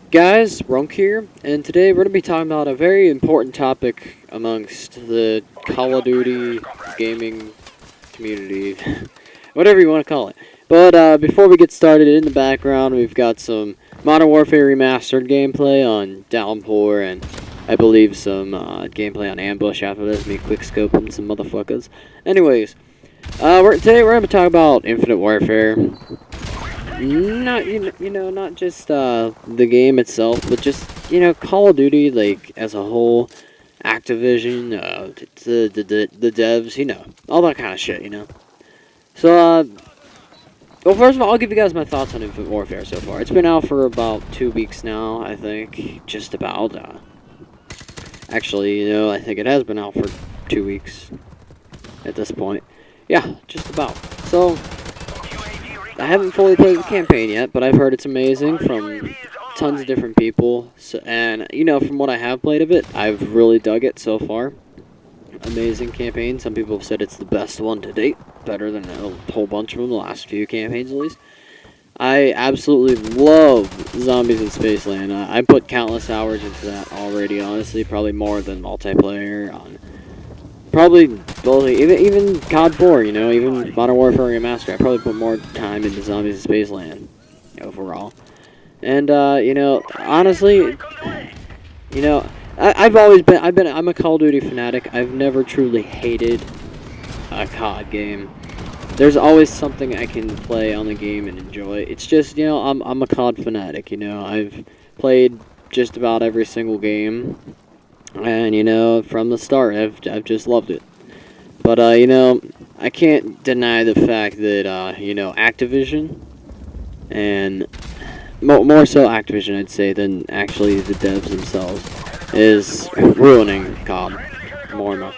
Guys, Runk here, and today we're going to be talking about a very important topic amongst the Call of Duty gaming community, whatever you want to call it. But before we get started, in the background we've got some Modern Warfare Remastered gameplay on Downpour, and I believe some gameplay on Ambush after this, me quickscoping some motherfuckers. Anyways, today we're going to talk about Infinite Warfare. Not not just the game itself, but just Call of Duty like as a whole, Activision, the devs, all that kind of shit, So well, first of all, I'll give you guys my thoughts on Infinite Warfare so far. It's been out for about 2 weeks now, I think, just about. Actually, I think it has been out for 2 weeks at this point. Yeah, just about. So. I haven't fully played the campaign yet, but I've heard it's amazing from tons of different people. So, and, from what I have played of it, I've really dug it so far. Amazing campaign. Some people have said it's the best one to date. Better than a whole bunch of them, the last few campaigns at least. I absolutely love Zombies in Spaceland. I put countless hours into that already, honestly. Probably more than multiplayer on... Probably both, even COD 4, even Modern Warfare Remastered. I probably put more time into Zombies in Spaceland overall. And honestly, I'm a Call of Duty fanatic. I've never truly hated a COD game. There's always something I can play on the game and enjoy. It's just, I'm a COD fanatic, I've played just about every single game. And, from the start, I've just loved it. But, I can't deny the fact that, Activision, and more so Activision, I'd say, than actually the devs themselves, is ruining COD more and more.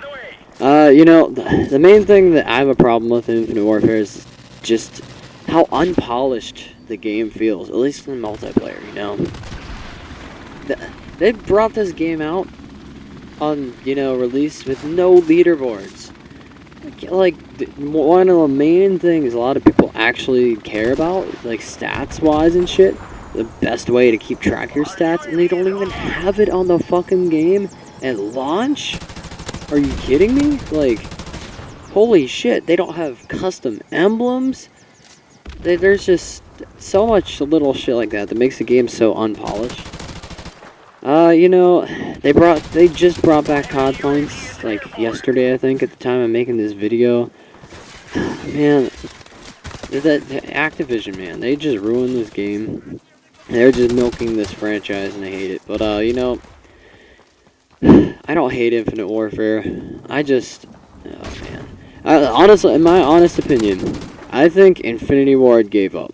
The main thing that I have a problem with in Infinite Warfare is just how unpolished the game feels, at least in multiplayer, They brought this game out on, release with no leaderboards. Like, one of the main things a lot of people actually care about, like, stats-wise and shit, the best way to keep track of your stats, and they don't even have it on the fucking game at launch? Are you kidding me? Like, holy shit, they don't have custom emblems? There's just so much little shit like that makes the game so unpolished. They just brought back COD points, like, yesterday, I think, at the time I'm making this video. Man, that Activision, man, they just ruined this game. They're just milking this franchise, and I hate it. But, I don't hate Infinite Warfare. Oh, man. Honestly, in my honest opinion, I think Infinity Ward gave up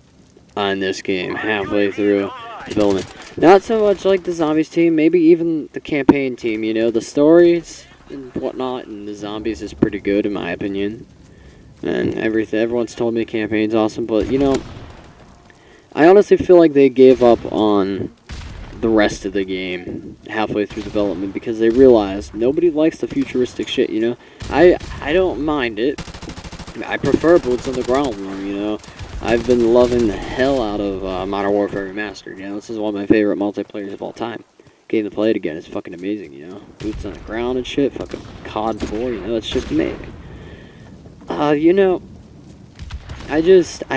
on this game halfway through development. Not so much like the Zombies team, maybe even the campaign team, the stories and whatnot, and the Zombies is pretty good in my opinion. And everyone's told me the campaign's awesome, but, I honestly feel like they gave up on the rest of the game halfway through development because they realized nobody likes the futuristic shit, I don't mind it. I prefer boots on the ground more, I've been loving the hell out of Modern Warfare Remastered. This is one of my favorite multiplayers of all time. Getting to play it again is fucking amazing. Boots on the ground and shit. Fucking COD 4. It's just amazing. I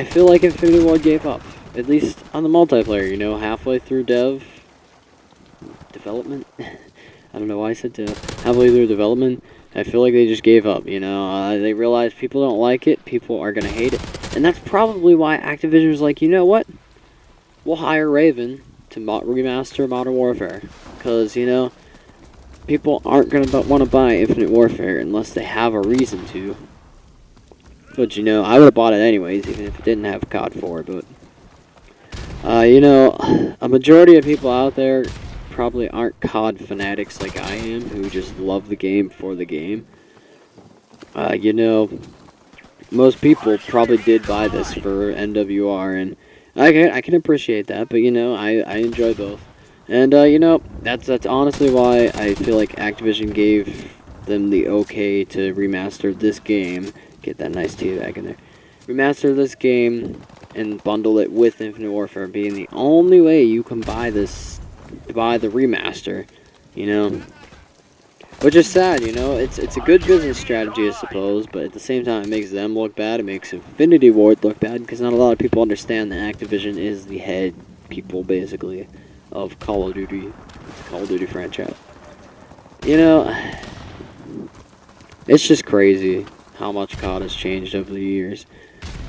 feel like Infinity Ward gave up, at least on the multiplayer. Halfway through development. I don't know why I said dev. Halfway through development, I feel like they just gave up. They realized people don't like it. People are gonna hate it. And that's probably why Activision was like, you know what? We'll hire Raven to remaster Modern Warfare. Because, people aren't going to want to buy Infinite Warfare unless they have a reason to. But, I would have bought it anyways, even if it didn't have COD 4. But, a majority of people out there probably aren't COD fanatics like I am, who just love the game for the game. Most people probably did buy this for MWR, and I can appreciate that, but I enjoy both. And that's honestly why I feel like Activision gave them the okay to remaster this game. Get that nice tea back in there. Remaster this game and bundle it with Infinite Warfare being the only way you can buy this to buy the remaster, you know. Which is sad, you know. It's a good business strategy, I suppose, but at the same time, it makes them look bad. It makes Infinity Ward look bad because not a lot of people understand that Activision is the head people, basically, of Call of Duty, Call of Duty franchise. You know, it's just crazy how much COD has changed over the years.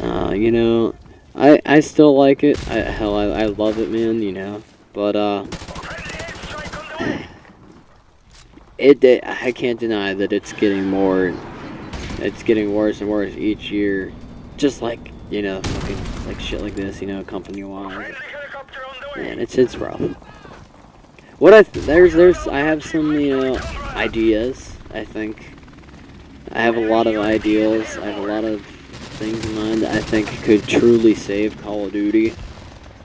You know, I still like it. I love it, man. You know, but I can't deny that it's getting worse and worse each year. Just like, you know, fucking like shit like this, you know, company wise. Man, it's rough. What I have some, you know, ideas. I think I have a lot of ideals. I have a lot of things in mind that I think could truly save Call of Duty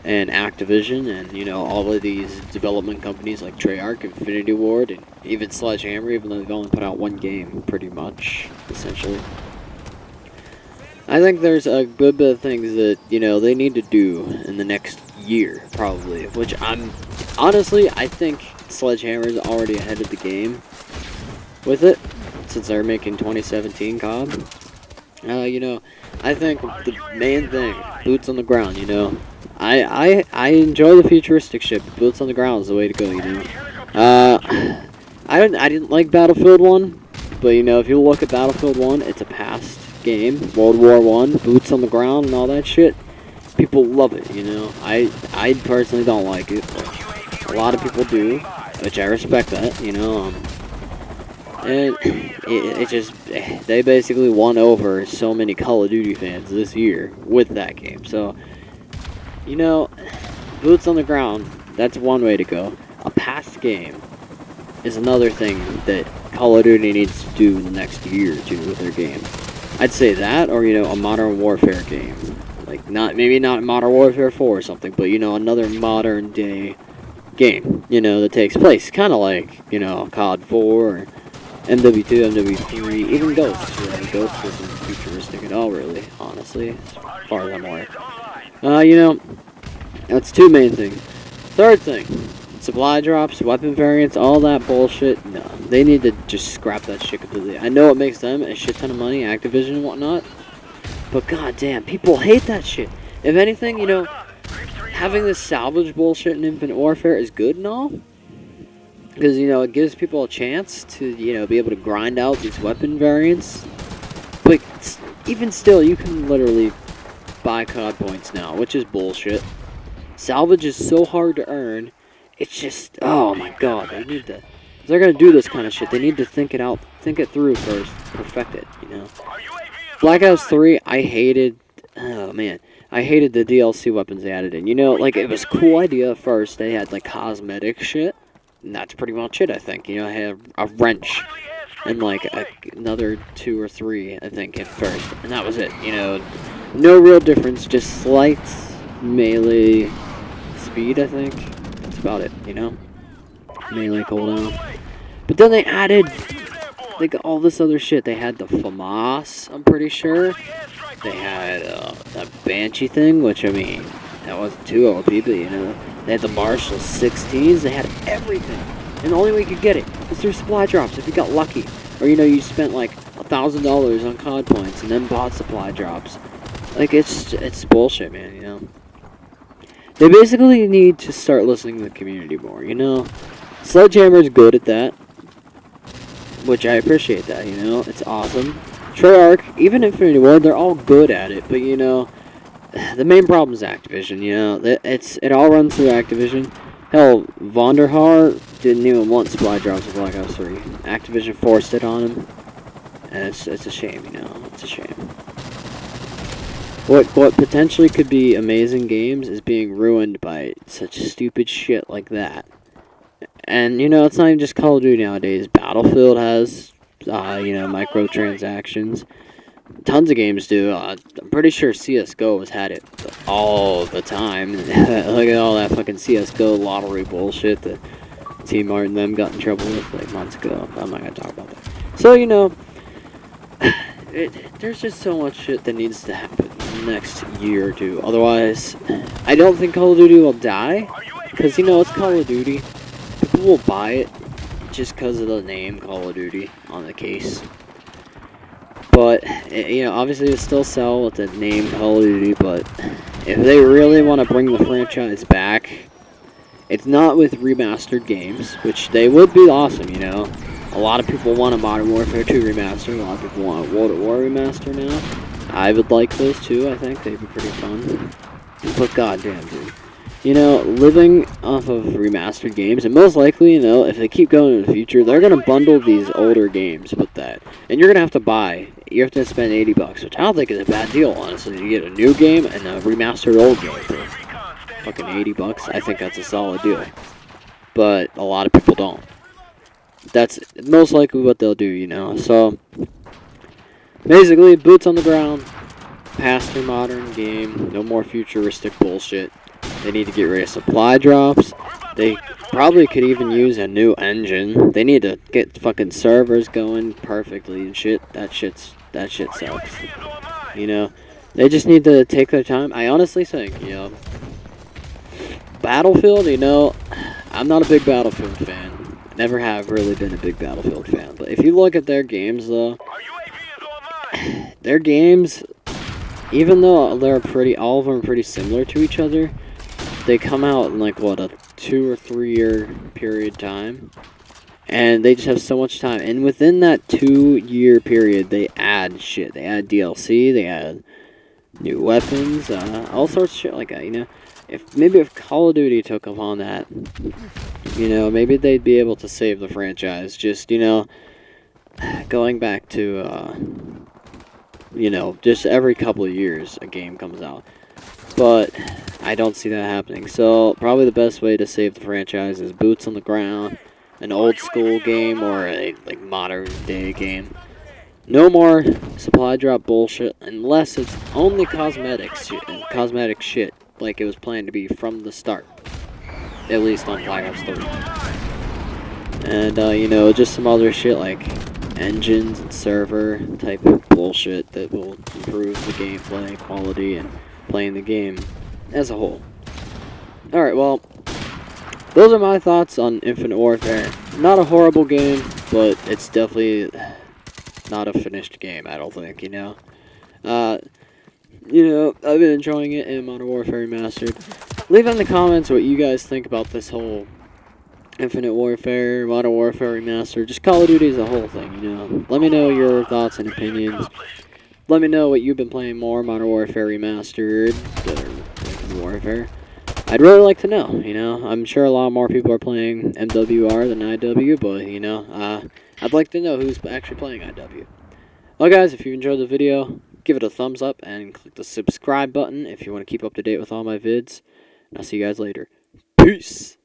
and Activision and, you know, all of these development companies like Treyarch, Infinity Ward, and even Sledgehammer, even though they've only put out one game, pretty much, essentially. I think there's a good bit of things that, you know, they need to do in the next year, probably, which honestly, I think Sledgehammer's already ahead of the game with it, since they're making 2017 COD. You know, I think the main thing, boots on the ground, you know. I enjoy the futuristic shit, but boots on the ground is the way to go, you know. I didn't like Battlefield 1, but, you know, if you look at Battlefield 1, it's a past game, World War 1, boots on the ground and all that shit. People love it, you know. I personally don't like it, but a lot of people do, which I respect that, you know. And it just, they basically won over so many Call of Duty fans this year with that game. So, you know, boots on the ground, that's one way to go. A past game is another thing that Call of Duty needs to do in the next year or two with their game. I'd say that, or, you know, a Modern Warfare game. Like, maybe not Modern Warfare 4 or something, but, you know, another modern day game, you know, that takes place. Kind of like, you know, COD 4 or MW2, MW3, even Ghosts. Really. Ghosts isn't futuristic at all, really, honestly, as far as I'm aware. You know, that's two main things. Third thing, supply drops, weapon variants, all that bullshit. No, they need to just scrap that shit completely. I know it makes them a shit ton of money, Activision and whatnot, but goddamn, people hate that shit. If anything, you know, having this salvage bullshit in Infinite Warfare is good and all, because, you know, it gives people a chance to, you know, be able to grind out these weapon variants. But even still, you can literally buy COD points now, which is bullshit. Salvage is so hard to earn. It's just, oh my god, they need to, if they're gonna do this kind of shit, they need to think it out, think it through first, perfect it, you know. Black Ops 3, I hated, oh man, I hated the DLC weapons they added in. You know, like, it was a cool idea at first. They had, like, cosmetic shit. And that's pretty much it, I think. You know, I had a wrench and, like, another 2 or 3, I think, at first. And that was it, you know. No real difference, just slight melee speed, I think. That's about it, you know. Melee cooldown. But then they added, like, all this other shit. They had the FAMAS, I'm pretty sure. They had that Banshee thing, which, I mean, that wasn't too OP, but, you know. They had the Marshall 16s, they had everything. And the only way you could get it is through supply drops if you got lucky. Or, you know, you spent like $1,000 on COD points and then bought supply drops. Like, it's bullshit, man, you know. They basically need to start listening to the community more, you know. Sledgehammer's good at that, which I appreciate that, you know. It's awesome. Treyarch, even Infinity Ward, they're all good at it, but, you know, the main problem is Activision, you know. It all runs through Activision. Hell, Vonderhaar didn't even want supply drops of Black Ops 3. Activision forced it on him. And it's a shame, you know. It's a shame. What potentially could be amazing games is being ruined by such stupid shit like that. And, you know, it's not even just Call of Duty nowadays. Battlefield has, you know, microtransactions. Tons of games do. I'm pretty sure CSGO has had it all the time. Look at all that fucking CSGO lottery bullshit that Team Art and them got in trouble with like months ago. I'm not gonna talk about that. So, you know, there's just so much shit that needs to happen in the next year or two. Otherwise, I don't think Call of Duty will die. because, you know, it's Call of Duty. People will buy it just because of the name Call of Duty on the case. But, you know, obviously it still sell with the name Call of Duty, but if they really want to bring the franchise back, it's not with remastered games, which they would be awesome, you know. A lot of people want a Modern Warfare 2 remaster, a lot of people want a World at War remaster now. I would like those too, I think. They'd be pretty fun. But goddamn, dude. You know, living off of remastered games, and most likely, you know, if they keep going in the future, they're going to bundle these older games with that. And you're going to have to buy, you have to spend $80, which I don't think is a bad deal, honestly. You get a new game and a remastered old game for fucking $80. I think that's a solid deal. But a lot of people don't. That's most likely what they'll do, you know. So, basically, boots on the ground, past their modern game, no more futuristic bullshit. They need to get rid of supply drops. They probably could even use a new engine. They need to get fucking servers going perfectly and shit. That shit sucks. You know, they just need to take their time. I honestly think, you know, Battlefield, you know, I'm not a big Battlefield fan. Never have really been a big Battlefield fan. But if you look at their games, though, their games, even though they're all of them are pretty similar to each other, they come out in like, what, a 2 or 3 year period time. And they just have so much time. And within that 2-year period, they add shit. They add DLC, they add new weapons, all sorts of shit like that, you know. If Call of Duty took upon that, you know, maybe they'd be able to save the franchise. Just, you know, going back to, you know, just every couple of years a game comes out. But I don't see that happening. So probably the best way to save the franchise is boots on the ground, an old school game or a like modern day game. No more supply drop bullshit unless it's only cosmetic shit like it was planned to be from the start. At least on Black Ops 3. And you know, just some other shit like engines and server type of bullshit that will improve the gameplay quality and playing the game as a whole. Alright, well, those are my thoughts on Infinite Warfare. Not a horrible game, but it's definitely not a finished game, I don't think, you know. You know, I've been enjoying it in Modern Warfare Remastered. Leave in the comments what you guys think about this whole Infinite Warfare, Modern Warfare Remastered, just Call of Duty as a whole thing, you know. Let me know your thoughts and opinions. Let me know what you've been playing more, Modern Warfare Remastered, or Infinite Warfare. I'd really like to know, you know. I'm sure a lot more people are playing MWR than IW, but, you know, I'd like to know who's actually playing IW. Well, guys, if you enjoyed the video, give it a thumbs up and click the subscribe button if you want to keep up to date with all my vids. And I'll see you guys later. Peace!